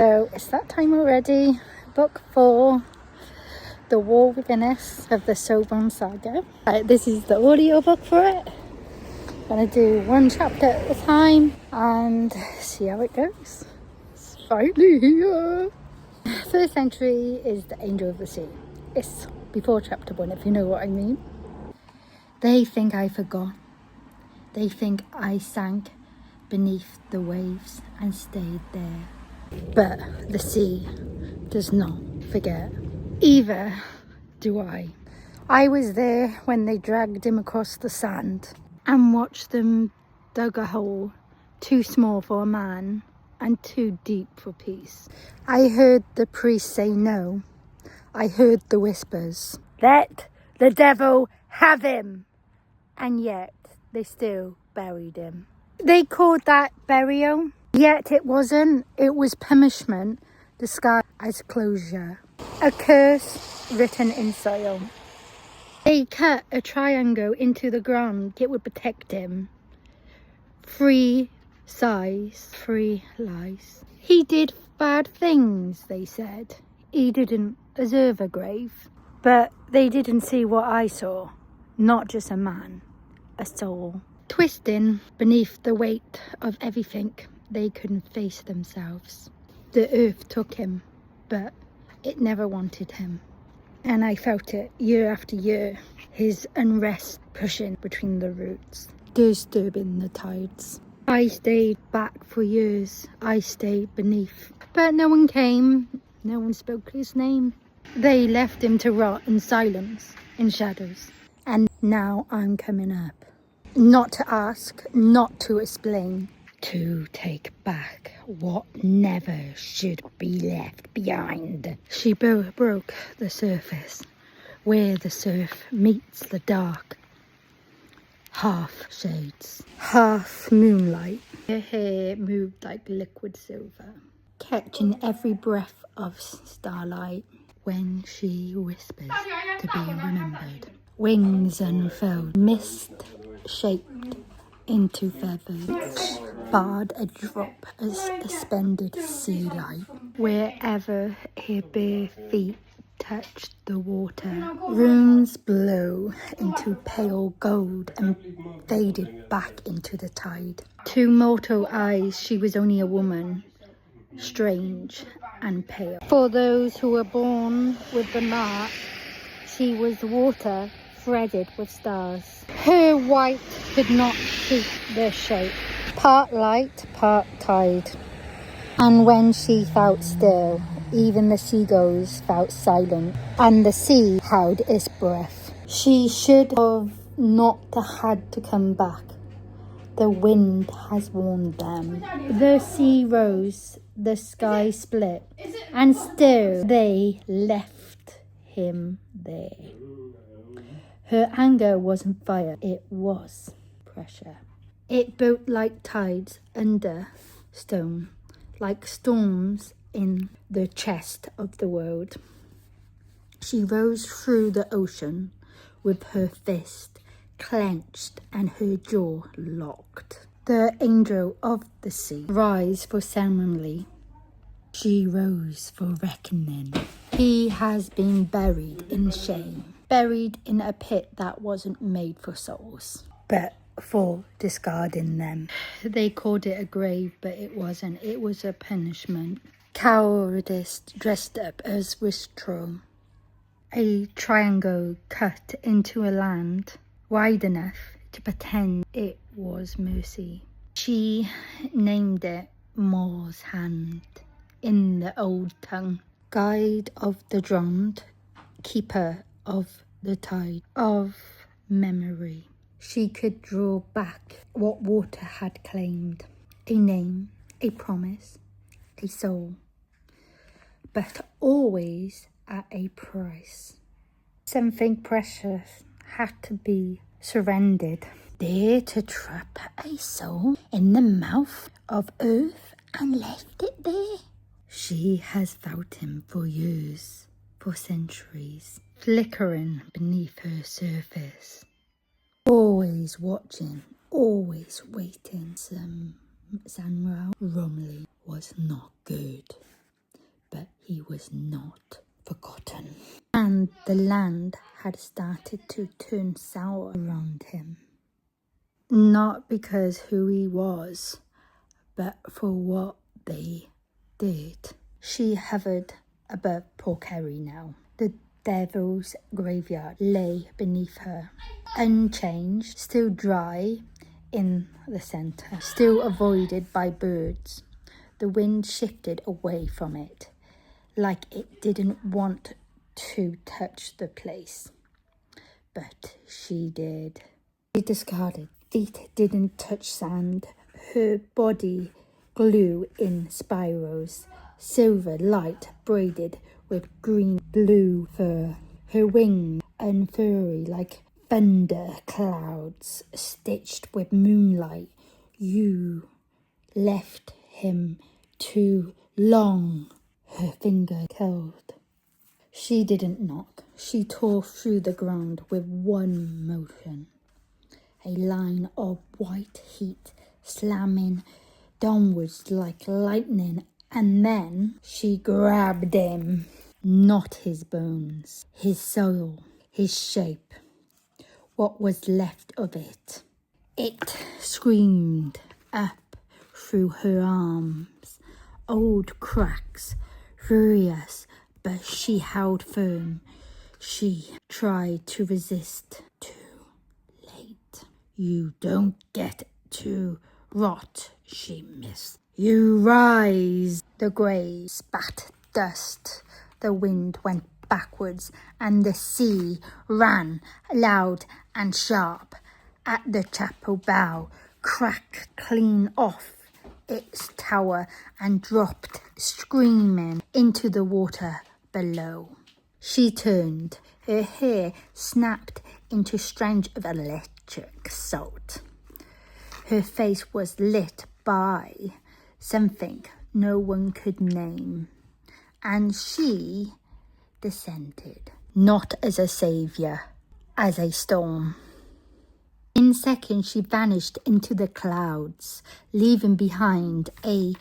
So it's that time already. Book 4, The War Within Us of the Soulbound Saga. This is the audio book for it. I'm gonna do one chapter at a time and see how it goes. It's finally here. First entry is The Angel of the Sea. It's before chapter 1, if you know what I mean. They think I forgot. They think I sank beneath the waves and stayed there. But the sea does not forget. Either do I. I was there when they dragged him across the sand and watched them dug a hole too small for a man and too deep for peace. I heard the priest say no. I heard the whispers. Let the devil have him. And yet they still buried him. They called that burial. Yet it wasn't. It was punishment disguised as closure. A curse written in soil. They cut a triangle into the ground. It would protect him. 3 sighs, 3 lies. He did bad things, they said. He didn't deserve a grave. But they didn't see what I saw. Not just a man, a soul. Twisting beneath the weight of everything. They couldn't face themselves. The earth took him, but it never wanted him. And I felt it year after year, his unrest pushing between the roots, disturbing the tides. I stayed back for years, I stayed beneath. But no one came, no one spoke his name. They left him to rot in silence, in shadows. And now I'm coming up. Not to ask, not to explain. To take back what never should be left behind. She broke the surface, where the surf meets the dark. Half shades, half moonlight. Her hair moved like liquid silver, catching every breath of starlight when she whispered to be remembered. Wings unfurled, mist shaped into feathers, barred a drop as suspended sea light. Wherever her bare feet touched the water, runes blew into pale gold and faded back into the tide. To mortal eyes, she was only a woman, strange and pale. For those who were born with the mark, she was water threaded with stars. Her white could not keep their shape, part light, part tide. And when she felt still, even the seagulls felt silent, and the sea held its breath. She should have not had to come back. The wind has warned them. The sea rose, the sky split, and still they left him there. Her anger wasn't fire, it was pressure. It built like tides under stone, like storms in the chest of the world. She rose through the ocean with her fist clenched and her jaw locked. The angel of the sea rise for ceremony. She rose for reckoning. He has been buried in shame. Buried in a pit that wasn't made for souls, but for discarding them. They called it a grave, but it wasn't. It was a punishment. Cowardice dressed up as wastrel. A triangle cut into a land wide enough to pretend it was mercy. She named it Moor's Hand in the old tongue. Guide of the drowned, keeper of the tide of memory. She could draw back what water had claimed. A name, a promise, a soul. But always at a price. Something precious had to be surrendered. Dare to trap a soul in the mouth of earth and left it there? She has felt him for years, for centuries, flickering beneath her surface. Always watching, always waiting. Samuel Romley was not good. was not forgotten. And the land had started to turn sour around him. Not because who he was, but for what they did. She hovered above Porthkerry now. The devil's graveyard lay beneath her, unchanged, still dry in the centre, still avoided by birds. The wind shifted away from it, like it didn't want to touch the place. But she did. She discarded. Feet didn't touch sand. Her body glue in spirals, silver light braided with green-blue fur. Her wings unfurry like thunder clouds stitched with moonlight. You left him too long, her finger curled. She didn't knock. She tore through the ground with one motion. A line of white heat slamming downwards like lightning, and then she grabbed him. Not his bones, his soul, his shape, what was left of it. It screamed up through her arms, old cracks, furious, but she held firm. She tried to resist. Too late. You don't get to rot, she missed. You rise. The grey spat dust. The wind went backwards, and the sea ran loud and sharp at the chapel bow, cracked clean off its tower and dropped screaming into the water below. She turned. Her hair snapped into strands of electric salt. Her face was lit by something no one could name, and she descended, not as a saviour, as a storm. In seconds she vanished into the clouds, leaving behind a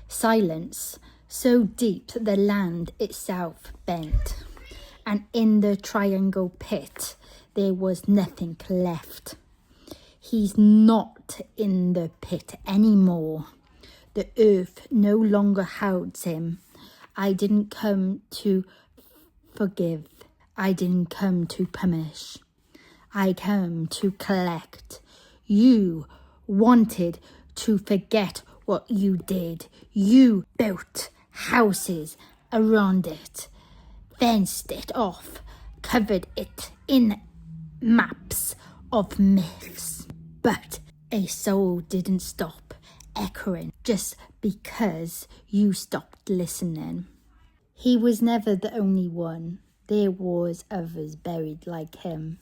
silence so deep the land itself bent, and in the triangle pit there was nothing left. He's not in the pit anymore. The earth no longer holds him. I didn't come to forgive. I didn't come to punish. I come to collect. You wanted to forget what you did. You built houses around it, fenced it off, covered it in maps of myths. But a soul didn't stop echoing just because you stopped listening. He was never the only one. There was others buried like him.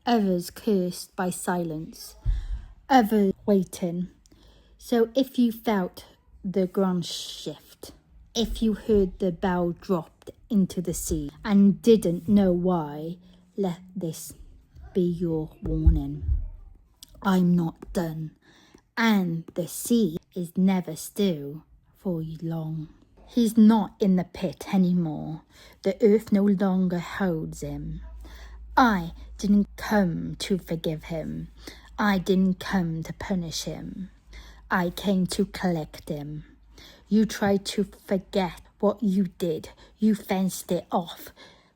Others cursed by silence. Others waiting. So if you felt the ground shift, if you heard the bell dropped into the sea and didn't know why, let this be your warning. I'm not done, and the sea is never still for long. He's not in the pit anymore. The earth no longer holds him. I didn't come to forgive him. I didn't come to punish him. I came to collect him. You tried to forget what you did. You fenced it off,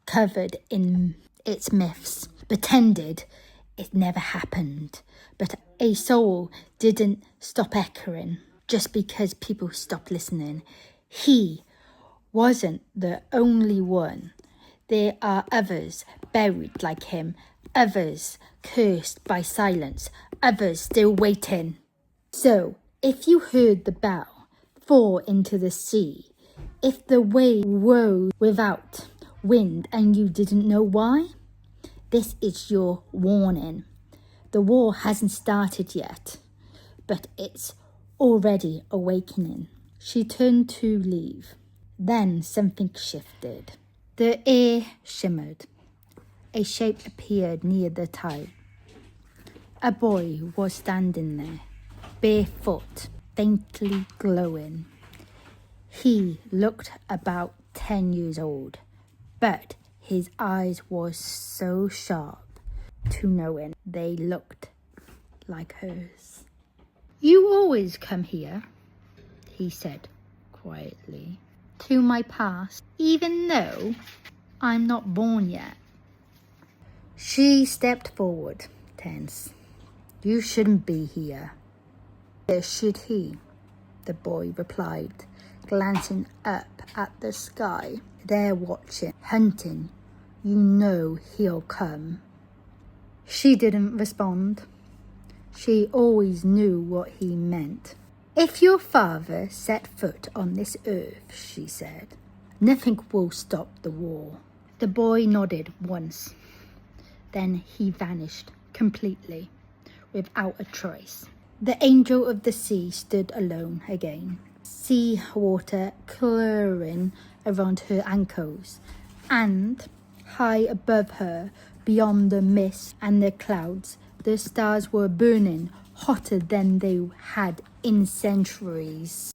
covered in its myths, pretended it never happened. But a soul didn't stop echoing just because people stopped listening. He wasn't the only one. There are others buried like him, others cursed by silence, others still waiting. So, if you heard the bell fall into the sea, if the wave rose without wind and you didn't know why, this is your warning. The war hasn't started yet, but it's already awakening. She turned to leave. Then something shifted. The air shimmered. A shape appeared near the tide. A boy was standing there, barefoot, faintly glowing. He looked about 10 years old, but his eyes were so sharp to knowing they looked like hers. "You always come here," he said quietly, "to my past, even though I'm not born yet." She stepped forward, tense. "You shouldn't be here." "Neither should he," the boy replied, glancing up at the sky. "They're watching, hunting. You know he'll come." She didn't respond. She always knew what he meant. "If your father set foot on this earth," she said, "nothing will stop the war." The boy nodded once. Then he vanished completely, without a trace. The angel of the sea stood alone again, sea water clearing around her ankles, and high above her, beyond the mist and the clouds, the stars were burning hotter than they had in centuries.